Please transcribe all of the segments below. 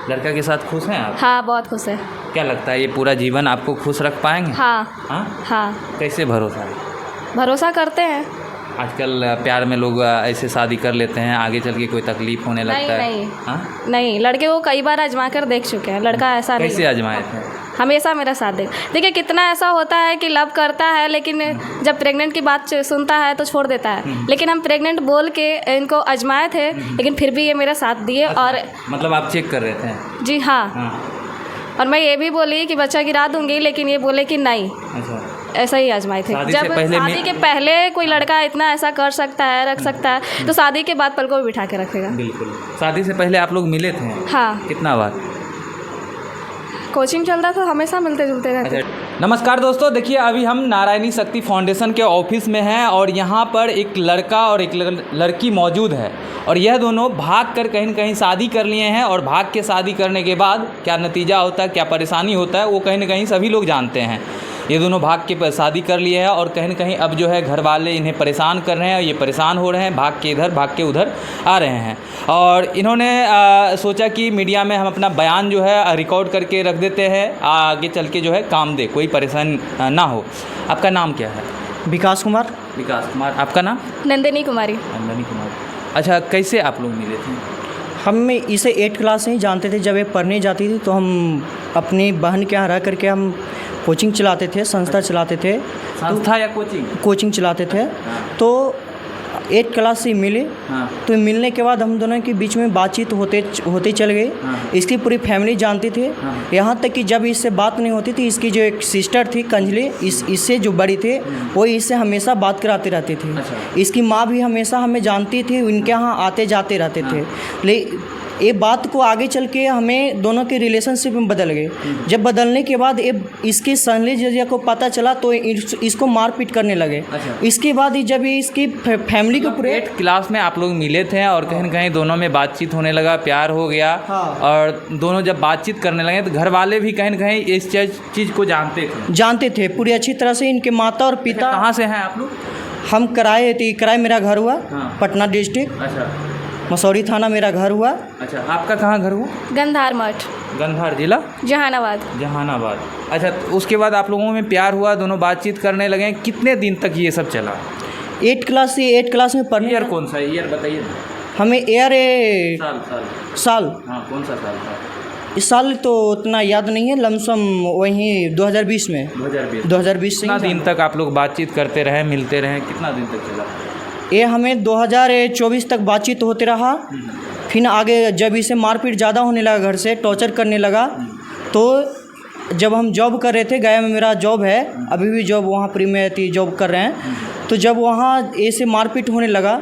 लड़का के साथ खुश हैं आप? हाँ, बहुत खुश है। क्या लगता है ये पूरा जीवन आपको खुश रख पाएंगे? हाँ। हाँ? हाँ, कैसे भरोसा है? भरोसा करते हैं। आजकल प्यार में लोग ऐसे शादी कर लेते हैं, आगे चल के कोई तकलीफ होने लगता है। नहीं। हाँ? नहीं, लड़के को कई बार आजमा कर देख चुके हैं, लड़का ऐसा नहीं कैसे है। आजमाए थे? हमेशा मेरा साथ देखिए कितना ऐसा होता है कि लव करता है लेकिन जब प्रेग्नेंट की बात सुनता है तो छोड़ देता है। लेकिन हम प्रेग्नेंट बोल के इनको आजमाए थे, लेकिन फिर भी ये मेरा साथ दिए। और मतलब आप चेक कर रहे थे? जी हाँ। हाँ। और मैं ये भी बोली कि बच्चा गिरा दूंगी, लेकिन ये बोले कि नहीं। अच्छा। ऐसा ही आजमाए थे। शादी जब से पहले शादी के पहले कोई लड़का इतना ऐसा कर सकता है, रख सकता है, तो शादी के बाद पल को भी बिठा के रखेगा। बिल्कुल। शादी से पहले आप लोग मिले थे? हाँ, कितना बार? कोचिंग चल रहा था, हमेशा मिलते जुलते रहते। नमस्कार दोस्तों, देखिए अभी हम नारायणी शक्ति फाउंडेशन के ऑफिस में हैं और यहाँ पर एक लड़का और एक लड़की मौजूद है और यह दोनों भाग कर कहीं न कहीं शादी कर लिए हैं। और भाग के शादी करने के बाद क्या नतीजा होता है, क्या परेशानी होता है, वो कहीं न कहीं सभी लोग जानते हैं। ये दोनों भाग के शादी कर लिए हैं और कहीं न कहीं अब जो है घर वाले इन्हें परेशान कर रहे हैं और ये परेशान हो रहे हैं, भाग के इधर भाग के उधर आ रहे हैं। और इन्होंने सोचा कि मीडिया में हम अपना बयान जो है रिकॉर्ड करके रख देते हैं, आगे चल के जो है काम दे, कोई परेशानी ना हो। आपका नाम क्या है? विकास कुमार। विकास कुमार। आपका नाम? नंदिनी कुमारी। नंदिनी कुमारी। अच्छा, कैसे आप लोग मिले थे? हम इसे 8 क्लास से ही जानते थे। जब ये पढ़ने जाती थी तो हम अपनी बहन के यहाँ रह करके हम कोचिंग चलाते थे, संस्था चलाते थे। संस्था या कोचिंग? कोचिंग चलाते थे। तो 8 क्लास से मिले। हाँ। तो मिलने के बाद हम दोनों के बीच में बातचीत होते चल गई। हाँ। इसकी पूरी फैमिली जानती थी। हाँ। यहाँ तक कि जब इससे बात नहीं होती थी, इसकी जो एक सिस्टर थी कंजली, इससे जो बड़ी थी, वो इससे हमेशा बात कराते रहती थी। अच्छा। इसकी माँ भी हमेशा हमें जानती थी, उनके यहाँ आते जाते रहते थे। ये बात को आगे चल के हमें दोनों के रिलेशनशिप में बदल गए। जब बदलने के बाद इसकी सहेली जजिया को पता चला तो इसको मारपीट करने लगे। अच्छा। इसके बाद जब ये इसकी फैमिली के पूरे 8 क्लास में आप लोग मिले थे और कहीं न कहीं दोनों में बातचीत होने लगा, प्यार हो गया। हाँ। और दोनों जब बातचीत करने लगे तो घर वाले भी कहीं न कहीं इस चीज़ को जानते थे पूरी अच्छी तरह से। इनके माता और पिता। कहाँ से हैं आप लोग? हम कराए मेरा घर हुआ। हाँ। पटना डिस्ट्रिक्ट। अच्छा। मसौरी थाना मेरा घर हुआ। अच्छा, आपका कहाँ घर हुआ? गंधार मठ, गंधार जिला, जहानाबाद। अच्छा, तो उसके बाद आप लोगों में प्यार हुआ, दोनों बातचीत करने लगे। कितने दिन तक ये सब चला? 8 क्लास में पढ़ने। ईयर कौन सा ईयर बताइए ना? हमें साल हाँ, कौन सा साल था? इस साल तो उतना याद नहीं है, लमसम वहीं 2020 में। 2020 से। कितना दिन तक आप लोग बातचीत करते रहे, मिलते रहे? कितना दिन तक चला? ये हमें 2024 तक बातचीत होते रहा। फिर आगे जब इसे मारपीट ज़्यादा होने लगा, घर से टॉर्चर करने लगा, तो जब हम जॉब कर रहे थे, गया में मेरा जॉब है, अभी भी जॉब वहाँ प्रीमियरटी जॉब कर रहे हैं। तो जब वहाँ ऐसे मारपीट होने लगा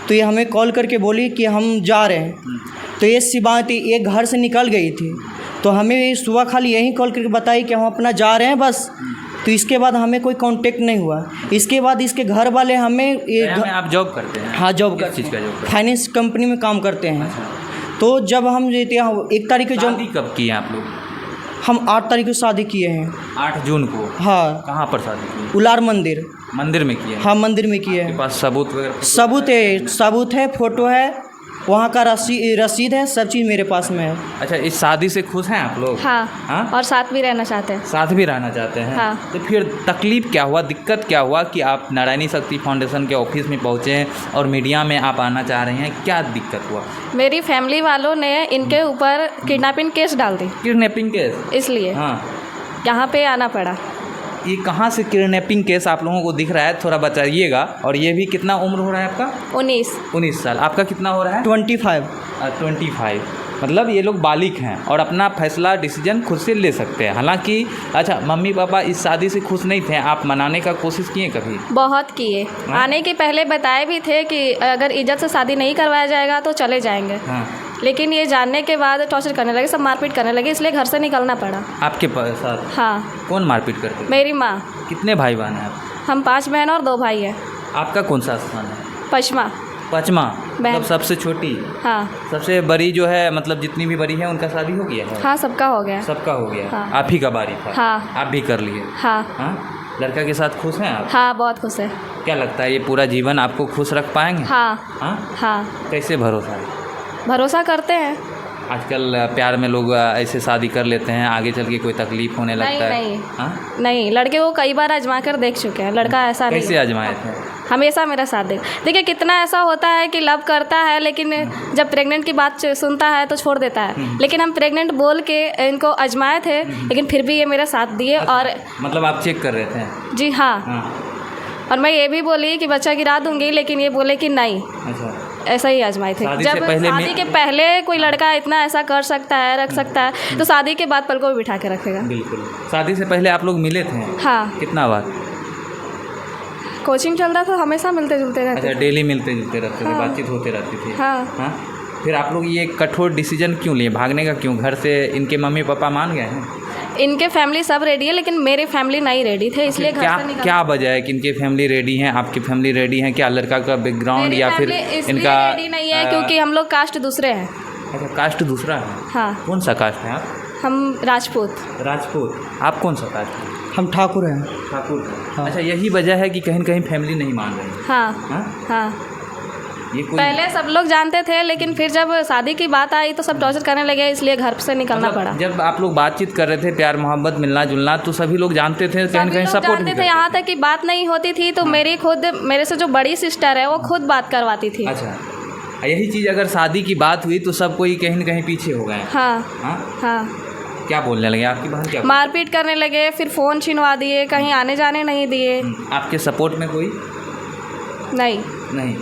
तो ये हमें कॉल करके बोली कि हम जा रहे हैं। तो ये शिवांती ये घर से निकल गई थी, तो हमें सुबह खाली यही कॉल करके बताई कि हम अपना जा रहे हैं बस। तो इसके बाद हमें कोई कांटेक्ट नहीं हुआ। इसके बाद इसके घर वाले हमें आप जॉब करते हैं? हाँ, जॉब किस चीज़ का जॉब? फाइनेंस कंपनी में काम करते हैं। अच्छा। तो जब हम 1 तारीख को शादी कब की है आप लोग? हम 8 तारीख को शादी किए हैं। 8 जून को? हाँ। कहाँ पर शादी की? उलार मंदिर में किए? हाँ, मंदिर में किए हैं। पास सबूत वगैरह? सबूत है, फोटो है, वहाँ का रसीद है, सब चीज़ मेरे पास में है। अच्छा, इस शादी से खुश हैं आप लोग? हाँ। हाँ? और साथ भी रहना चाहते हैं। साथ भी रहना चाहते हैं। हाँ। तो फिर तकलीफ़ क्या हुआ, दिक्कत क्या हुआ कि आप नारायणी शक्ति फाउंडेशन के ऑफिस में पहुँचे हैं और मीडिया में आप आना चाह रहे हैं? क्या दिक्कत हुआ? मेरी फैमिली वालों ने इनके ऊपर किडनैपिंग केस डाल दी। Kidnapping case? इसलिए हाँ। यहाँ पे आना पड़ा। ये कहाँ से किडनैपिंग केस आप लोगों को दिख रहा है, थोड़ा बताइएगा। और ये भी कितना उम्र हो रहा है आपका? 19 साल। आपका कितना हो रहा है? 25। मतलब ये लोग बालिग हैं और अपना फैसला डिसीजन खुद से ले सकते हैं। हालांकि अच्छा, मम्मी पापा इस शादी से खुश नहीं थे, आप मनाने का कोशिश किए कभी? बहुत किए। आने के पहले बताए भी थे कि अगर इज्जत से शादी नहीं करवाया जाएगा तो चले जाएंगे। हाँ। लेकिन ये जानने के बाद टॉर्चर करने लगे, सब मारपीट करने लगे, इसलिए घर से निकलना पड़ा। आपके साथ? हाँ। कौन मारपीट करते? मेरी माँ। कितने भाई बहन हैं आप? हम 5 बहन और 2 भाई हैं। आपका कौन सा स्थान है? पचमा मतलब सबसे छोटी? हाँ। सबसे बड़ी जो है, मतलब जितनी भी बड़ी है उनका शादी हो गया है? हाँ, सबका हो गया। सबका हो गया। हाँ। आप ही का बारी था? हाँ। आप भी कर लिए? हाँ। हाँ? लड़का के साथ खुश हैं आप? हाँ, बहुत खुश है। क्या लगता है ये पूरा जीवन आपको खुश रख पाएंगे? हाँ। हाँ? हाँ, कैसे भरोसा है? भरोसा करते हैं। आजकल प्यार में लोग ऐसे शादी कर लेते हैं, आगे चल के कोई तकलीफ होने लगता है। नहीं हाँ? नहीं, लड़के को कई बार आजमा कर देख चुके हैं, लड़का ऐसा नहीं कैसे आजमाए थे? हमेशा मेरा साथ दे। देखिए कितना ऐसा होता है कि लव करता है लेकिन जब प्रेग्नेंट की बात सुनता है तो छोड़ देता है। लेकिन हम प्रेग्नेंट बोल के इनको आजमाए थे, लेकिन फिर भी ये मेरा साथ दिए। और मतलब आप चेक कर रहे थे? जी हाँ। और मैं ये भी बोली कि बच्चा गिरा दूंगी, लेकिन ये बोले कि नहीं। अच्छा, ऐसा ही आजमाए थे। शादी जब से पहले शादी के पहले कोई लड़का इतना ऐसा कर सकता है, रख सकता है, तो शादी के बाद पल को भी बिठा के रखेगा। बिल्कुल। शादी से पहले आप लोग मिले थे? हाँ, कितना बार? कोचिंग चलता था, हमेशा मिलते जुलते रहते। अच्छा, डेली मिलते जुलते रहते थे, हाँ। बातचीत होते रहती थी। हाँ। हाँ। फिर आप लोग ये कठोर डिसीजन क्यों लिए, भागने का क्यों? घर से इनके मम्मी पापा मान गए हैं? इनके फैमिली सब रेडी है, लेकिन मेरी फैमिली नहीं रेडी थे, इसलिए घर क्या से निकल। क्या वजह है कि इनकी फैमिली रेडी है, आपकी फैमिली रेडी है? क्या लड़का का बैकग्राउंड या फिर इनका रेडी नहीं है क्योंकि हम लोग कास्ट दूसरे हैं। अच्छा, कास्ट दूसरा है? हाँ, कौन सा कास्ट है आप? हम राजपूत। राजपूत। आप कौन सा कास्ट है? हम ठाकुर हैं। ठाकुर। हाँ। अच्छा, यही वजह है कि कहीं न कहीं फैमिली नहीं मान रही? हाँ। हाँ? हाँ, ये कोई पहले सब लोग जानते थे, लेकिन फिर जब शादी की बात आई तो सब टॉर्चर करने लगे, इसलिए घर से निकलना मतलब पड़ा। जब आप लोग बातचीत कर रहे थे, प्यार मोहब्बत मिलना जुलना, तो सभी लोग जानते थे, कहीं न सभी कहीं लोग सपोर्ट जानते थे। यहाँ तक कि बात नहीं होती थी तो मेरे से जो बड़ी सिस्टर है वो खुद बात करवाती थी। अच्छा, यही चीज़ अगर शादी की बात हुई तो सब कोई कहीं न कहीं पीछे हो गए। हाँ। हाँ? हाँ, क्या बोलने लगे आपकी बहन? क्या मारपीट करने लगे, फिर फ़ोन छिनवा दिए, कहीं आने जाने नहीं दिए। आपके सपोर्ट में कोई नहीं। नहीं?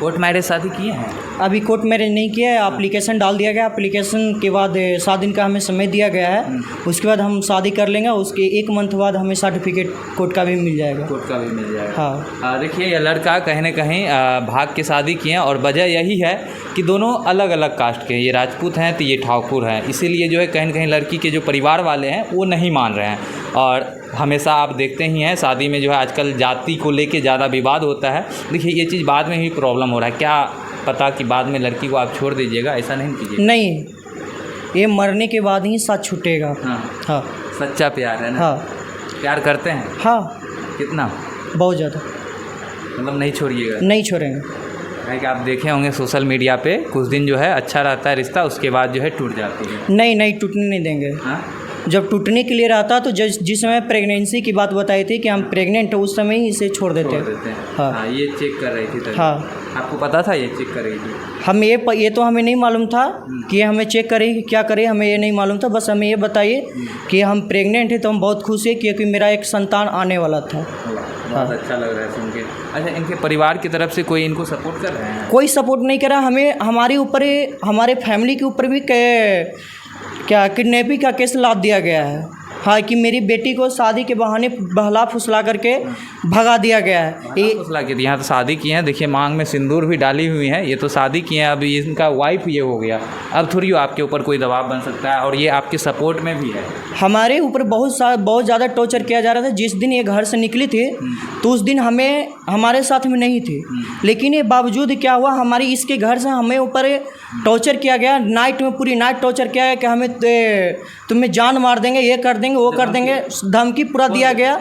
कोर्ट मैरिज शादी किए हैं? अभी कोर्ट मैरिज नहीं किया है, एप्लीकेशन डाल दिया गया। एप्लीकेशन के बाद 7 दिन का हमें समय दिया गया है, उसके बाद हम शादी कर लेंगे। उसके 1 मंथ बाद हमें सर्टिफिकेट कोर्ट का भी मिल जाएगा। कोर्ट का भी मिल जाएगा। हाँ। देखिए, ये लड़का कहीं न कहीं भाग के शादी किए हैं, और वजह यही है कि दोनों अलग अलग कास्ट के हैं। ये राजपूत हैं तो ये ठाकुर हैं, इसीलिए जो है कहीं न कहीं लड़की के जो परिवार वाले हैं वो नहीं मान रहे हैं। और हमेशा आप देखते ही हैं शादी में जो है आजकल जाति को लेके ज़्यादा विवाद होता है। देखिए, ये चीज़ बाद में ही प्रॉब्लम हो रहा है। क्या पता कि बाद में लड़की को आप छोड़ दीजिएगा, ऐसा नहीं कीजिए। नहीं, ये मरने के बाद ही साथ छूटेगा। हाँ। हाँ। सच्चा प्यार है ना? हाँ। प्यार करते हैं? हाँ, कितना? बहुत ज़्यादा। मतलब नहीं छोड़िएगा? नहीं छोड़ेंगे। है कि आप देखे होंगे सोशल मीडिया पे, कुछ दिन जो है अच्छा रहता है रिश्ता, उसके बाद जो है टूट जाती है। नहीं, टूटने नहीं देंगे। हाँ? जब टूटने के लिए रहता तो जिस समय प्रेगनेंसी की बात बताई थी कि हम प्रेग्नेंट हैं, उस समय ही इसे छोड़ देते छोड़ हैं। देते हैं। हाँ। हाँ, ये चेक कर रही थी तभी। हाँ। आपको पता था ये चेक कर रही थी? हम ये तो हमें नहीं मालूम था कि हमें चेक करें कि क्या करें, हमें ये नहीं मालूम था। बस हमें ये बताइए कि हम प्रेग्नेंट हैं, तो हम बहुत खुश हैं क्योंकि मेरा एक संतान आने वाला था। बहुत अच्छा लग रहा है सुन के। अच्छा, इनके परिवार की तरफ से कोई इनको सपोर्ट कर रहे हैं? कोई सपोर्ट नहीं करा हमें। हमारे फैमिली के ऊपर भी क्या किडनैपिंग का केस लाद दिया गया है। हाँ, कि मेरी बेटी को शादी के बहाने बहला फुसला करके भगा दिया गया है। ये फुसला के यहाँ तो शादी की है, देखिए मांग में सिंदूर भी डाली हुई है, ये तो शादी की है। अभी इनका वाइफ ये हो गया, अब थोड़ी आपके ऊपर कोई दबाव बन सकता है, और ये आपके सपोर्ट में भी है। हमारे ऊपर बहुत ज़्यादा टॉर्चर किया जा रहा था। जिस दिन ये घर से निकली थी तो उस दिन हमारे साथ में नहीं थी, लेकिन ये बावजूद क्या हुआ, हमारी इसके घर से हमें ऊपर टॉर्चर किया गया। नाइट में पूरी नाइट टॉर्चर किया गया कि हमें तुम्हें जान मार देंगे, ये कर देंगे, वो कर देंगे, धमकी पूरा दिया गया।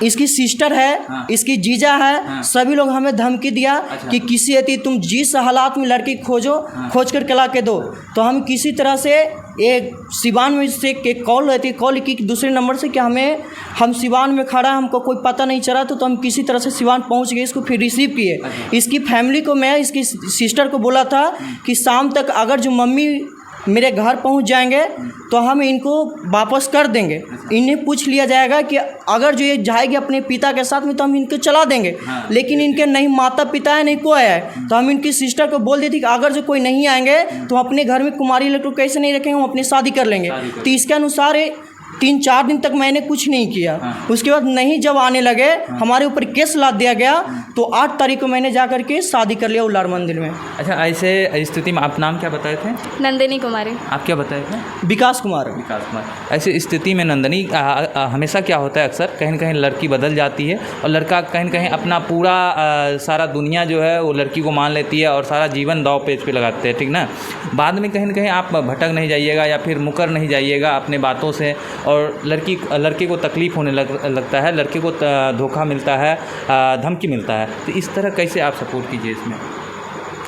इसकी सिस्टर है। हाँ। इसकी जीजा है। हाँ। सभी लोग हमें धमकी दिया। अच्छा। कि किसी यदि तुम जिस हालात में लड़की खोजो। हाँ। खोज कर ला के दो। तो हम किसी तरह से एक सिवान में से एक कॉल रहती, कॉल की दूसरे नंबर से कि हम सिवान में खड़ा है, हमको कोई पता नहीं चला, तो हम किसी तरह से सिवान पहुंच गए, इसको फिर रिसीव किए। अच्छा। इसकी फैमिली को मैं इसकी सिस्टर को बोला था कि शाम तक अगर जो मम्मी मेरे घर पहुंच जाएंगे तो हम इनको वापस कर देंगे। इन्हें पूछ लिया जाएगा कि अगर जो ये जाएगी अपने पिता के साथ में तो हम इनको चला देंगे। हाँ। लेकिन इनके नहीं माता पिता है, नहीं कोई है, तो हम इनकी सिस्टर को बोल देती कि अगर जो कोई नहीं आएंगे तो अपने घर में कुमारी लड़की को कैसे नहीं रखेंगे, हम अपनी शादी कर लेंगे। तो इसके अनुसार 3-4 दिन तक मैंने कुछ नहीं किया। हाँ। उसके बाद नहीं जब आने लगे। हाँ। हमारे ऊपर केस लाद दिया गया। तो 8 तारीख को मैंने जा करके शादी कर लिया उल्लार मंदिर में। अच्छा, ऐसे स्थिति में आप नाम क्या बताए थे? नंदिनी कुमारी। आप क्या बताए थे? विकास कुमार। ऐसी स्थिति में नंदिनी, हमेशा क्या होता है, अक्सर कहीं न कहीं लड़की बदल जाती है और लड़का कहीं न कहीं अपना पूरा सारा दुनिया जो है वो लड़की को मान लेती है और सारा जीवन दाव पेच पे लगाते हैं, ठीक ना। बाद में कहीं न कहीं आप भटक नहीं जाइएगा या फिर मुकर नहीं जाइएगा अपने बातों से, और लड़के को तकलीफ़ होने लगता है, लड़के को धोखा मिलता है, धमकी मिलता है। तो इस तरह कैसे आप सपोर्ट कीजिए इसमें?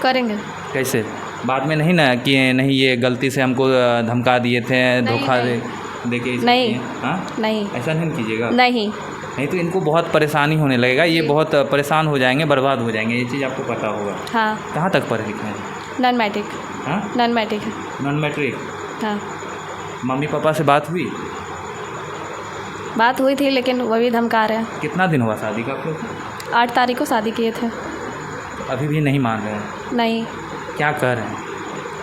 करेंगे। कैसे? बाद में नहीं ना कि नहीं ये गलती से हमको धमका दिए थे, धोखा दे के नहीं। हाँ नहीं ऐसा नहीं कीजिएगा। नहीं नहीं तो इनको बहुत परेशानी होने लगेगा, ये बहुत परेशान हो जाएंगे, बर्बाद हो जाएंगे, ये चीज़ आपको पता होगा। हाँ कहाँ तक पढ़े लिखे हैं? Non matric. हाँ नॉन मैट्रिक है। Non matric. हाँ मम्मी पापा से बात हुई? बात हुई थी लेकिन वो भी धमका रहे हैं। कितना दिन हुआ शादी का आप लोग? 8 तारीख को शादी किए थे। अभी भी नहीं मान रहे हैं? नहीं क्या कह रहे हैं?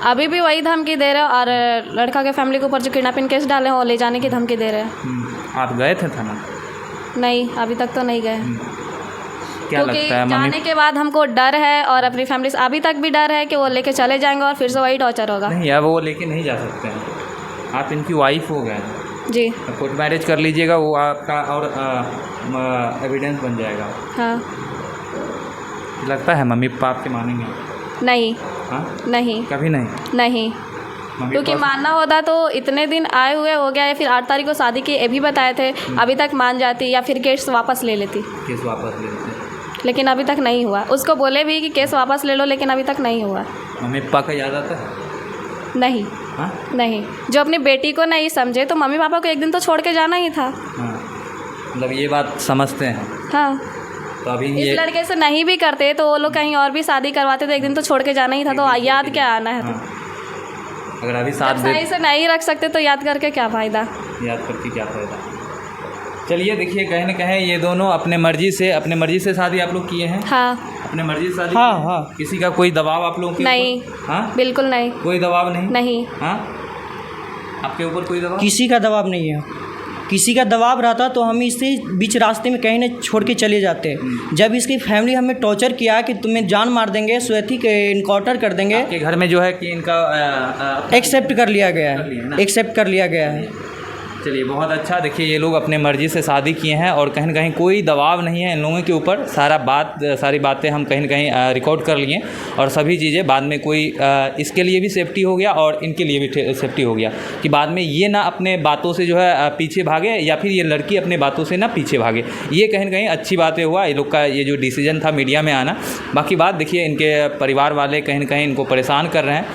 अभी भी वही धमकी दे रहे हैं और लड़का के फैमिली के ऊपर जो किडनैपिंग केस डाले हैं वो ले जाने की धमकी दे रहे हैं। आप गए थे थाना? नहीं अभी तक तो नहीं गए। क्या क्योंकि लगता है जाने मम्मी? के बाद हमको डर है और अपनी फैमिली से अभी तक भी डर है कि वो लेके चले जाएंगे और फिर से वही टॉर्चर होगा। नहीं अब वो लेके नहीं जा सकते हैं, आप इनकी वाइफ हो गए हैं, जी कोर्ट मैरिज कर लीजिएगा, वो आपका और एविडेंस बन जाएगा। हाँ। लगता है मम्मी पापा आपके मानेंगे? नहीं हाँ नहीं कभी नहीं। नहीं मम्मी क्योंकि पापा मानना होता तो इतने दिन आए हुए हो गया, या फिर 8 तारीख को शादी की ये भी बताए थे, अभी तक मान जाती या फिर केस वापस ले लेती, केस वापस ले लेते हैं। लेकिन अभी तक नहीं हुआ। उसको बोले भी कि केस वापस ले लो लेकिन अभी तक नहीं हुआ। मम्मी पापा का याद आता है? नहीं हाँ नहीं, जो अपनी बेटी को नहीं समझे तो मम्मी पापा को एक दिन तो छोड़ के जाना ही था। हाँ मतलब ये बात समझते हैं। हाँ तो अभी इस ये लड़के से नहीं भी करते तो वो लोग कहीं और भी शादी करवाते तो एक दिन तो छोड़ के जाना ही था, तो याद क्या आना है। हाँ अगर अभी जब साथ दे सही से नहीं रख सकते तो याद करके क्या फ़ायदा। याद करके क्या फ़ायदा। चलिए देखिए कहीं ना कहीं ये दोनों अपने मर्जी से शादी आप लोग किए हैं? हाँ अपने मर्जी से शादी हाँ किए हैं? हाँ। किसी का कोई दबाव आप लोगों के नहीं ऊपर? हाँ बिल्कुल नहीं। कोई दबाव नहीं? नहीं हाँ आपके ऊपर कोई दबाव? किसी का दबाव नहीं है। किसी का दबाव रहता तो हम इसे बीच रास्ते में कहीं न छोड़ के चले जाते। जब इसकी फैमिली हमें टॉर्चर किया कि तुम्हें जान मार देंगे, स्वैथी के इनकाउंटर कर देंगे, आपके घर में जो है कि इनका एक्सेप्ट कर लिया गया कर लिया है ना? है, एक्सेप्ट कर लिया गया है। चलिए बहुत अच्छा। देखिए ये लोग अपने मर्जी से शादी किए हैं और कहीं ना कहीं कोई दबाव नहीं है इन लोगों के ऊपर। सारी बातें हम कहीं ना कहीं रिकॉर्ड कर लिए और सभी चीज़ें बाद में कोई इसके लिए भी सेफ्टी हो गया और इनके लिए भी सेफ्टी हो गया कि बाद में ये ना अपने बातों से जो है पीछे भागे या फिर ये लड़की अपने बातों से ना पीछे भागे। ये कहीं ना कहीं अच्छी बातें हुआ ये लोग का ये जो डिसीजन था मीडिया में आना। बाकी बात देखिए इनके परिवार वाले कहीं ना कहीं इनको परेशान कर रहे हैं,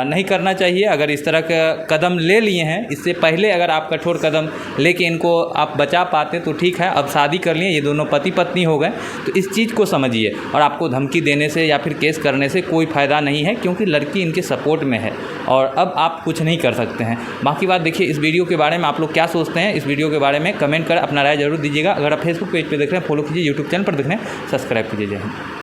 नहीं करना चाहिए। अगर इस तरह का कदम ले लिए हैं, इससे पहले अगर आप कठोर कदम लेके इनको आप बचा पाते तो ठीक है। अब शादी कर लिए, ये दोनों पति पत्नी हो गए, तो इस चीज़ को समझिए और आपको धमकी देने से या फिर केस करने से कोई फ़ायदा नहीं है क्योंकि लड़की इनके सपोर्ट में है और अब आप कुछ नहीं कर सकते हैं। बाकी बात देखिए इस वीडियो के बारे में आप लोग क्या सोचते हैं, इस वीडियो के बारे में कमेंट कर अपना राय जरूर दीजिएगा। अगर आप फेसबुक पेज पर देख रहे हैं फॉलो कीजिए, यूट्यूब चैनल पर देख रहे हैं सब्सक्राइब कीजिए। जय हिंद।